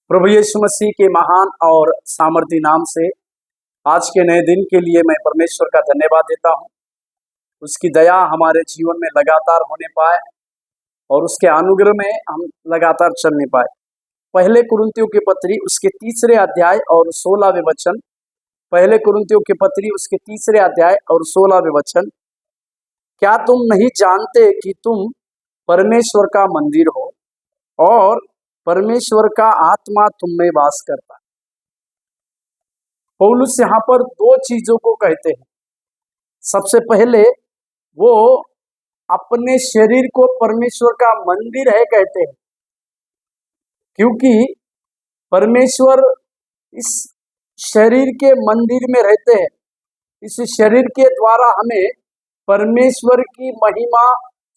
प्रभु यीशु मसीह के महान और सामर्थी नाम से आज के नए दिन के लिए मैं परमेश्वर का धन्यवाद देता हूँ। उसकी दया हमारे जीवन में लगातार होने पाए और उसके अनुग्रह में हम लगातार चलने पाए। पहले कुरिन्थियों की पत्री उसके 3 अध्याय और 16वें वचन। पहले कुरिन्थियों की पत्री उसके 3 अध्याय और 16वें वचन। क्या तुम नहीं जानते कि तुम परमेश्वर का मंदिर हो और परमेश्वर का आत्मा तुम में वास करता है। पौलुस यहाँ पर 2 चीजों को कहते हैं। सबसे पहले वो अपने शरीर को परमेश्वर का मंदिर है कहते हैं, क्योंकि परमेश्वर इस शरीर के मंदिर में रहते हैं। इस शरीर के द्वारा हमें परमेश्वर की महिमा,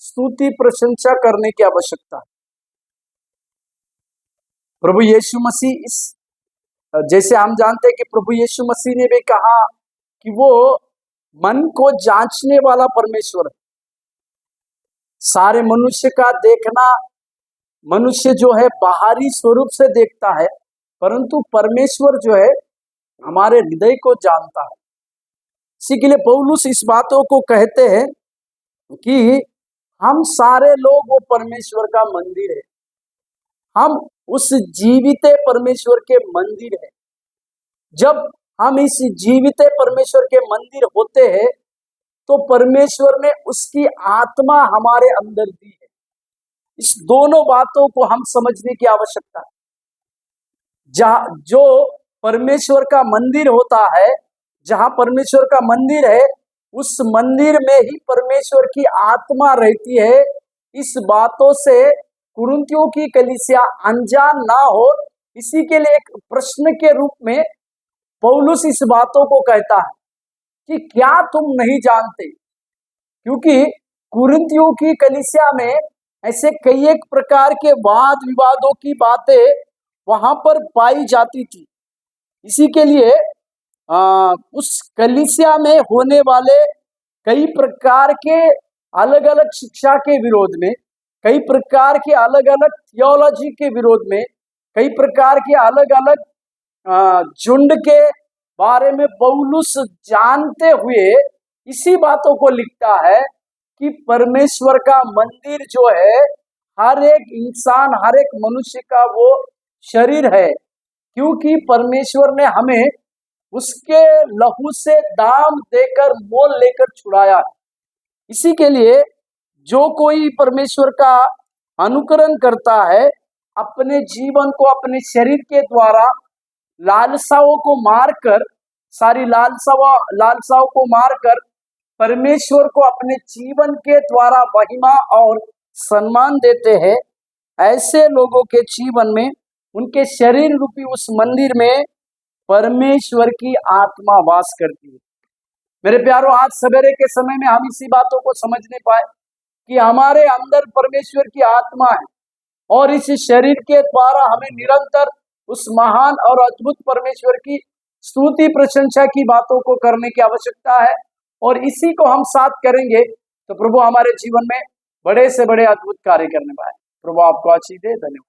स्तुति, प्रशंसा करने की आवश्यकता है। प्रभु यीशु मसीह जैसे हम जानते हैं कि प्रभु यीशु मसीह ने भी कहा कि वो मन को जांचने वाला परमेश्वर है। सारे मनुष्य का देखना, मनुष्य जो है बाहरी स्वरूप से देखता है, परंतु परमेश्वर जो है हमारे हृदय को जानता है। इसी के लिए पौलुस इस बातों को कहते हैं कि हम सारे लोग वो परमेश्वर का मंदिर है। हम उस जीवित परमेश्वर के मंदिर है। जब हम इस जीवित परमेश्वर के मंदिर होते हैं तो परमेश्वर ने उसकी आत्मा हमारे अंदर दी है। इस दोनों बातों को हम समझने की आवश्यकता है। जो परमेश्वर का मंदिर होता है, जहां परमेश्वर का मंदिर है, उस मंदिर में ही परमेश्वर की आत्मा रहती है। इस बातों से कुरिन्थियों की कलीसिया अनजान ना हो, इसी के लिए एक प्रश्न के रूप में पौलुस इस बातों को कहता है कि क्या तुम नहीं जानते, क्योंकि कुरिन्थियों की कलीसिया में ऐसे कई एक प्रकार के वाद विवादों की बातें वहां पर पाई जाती थी। इसी के लिए उस कलीसिया में होने वाले कई प्रकार के अलग अलग शिक्षा के विरोध में, कई प्रकार के अलग अलग थियोलॉजी के विरोध में, कई प्रकार के अलग अलग झुंड के बारे में पौलुस जानते हुए इसी बातों को लिखता है कि परमेश्वर का मंदिर जो है हर एक इंसान, हर एक मनुष्य का वो शरीर है, क्योंकि परमेश्वर ने हमें उसके लहू से दाम देकर, मोल लेकर छुड़ाया है। इसी के लिए जो कोई परमेश्वर का अनुकरण करता है, अपने जीवन को अपने शरीर के द्वारा लालसाओं को मारकर, सारी लालसाओं को मारकर परमेश्वर को अपने जीवन के द्वारा महिमा और सम्मान देते हैं, ऐसे लोगों के जीवन में, उनके शरीर रूपी उस मंदिर में परमेश्वर की आत्मा वास करती है। मेरे प्यारों, आज सवेरे के समय में हम इसी बातों को समझने पाए कि हमारे अंदर परमेश्वर की आत्मा है और इस शरीर के द्वारा हमें निरंतर उस महान और अद्भुत परमेश्वर की स्तुति, प्रशंसा की बातों को करने की आवश्यकता है। और इसी को हम साथ करेंगे तो प्रभु हमारे जीवन में बड़े से बड़े अद्भुत कार्य करने पाए। प्रभु आपको आशीष दे। धन्यवाद।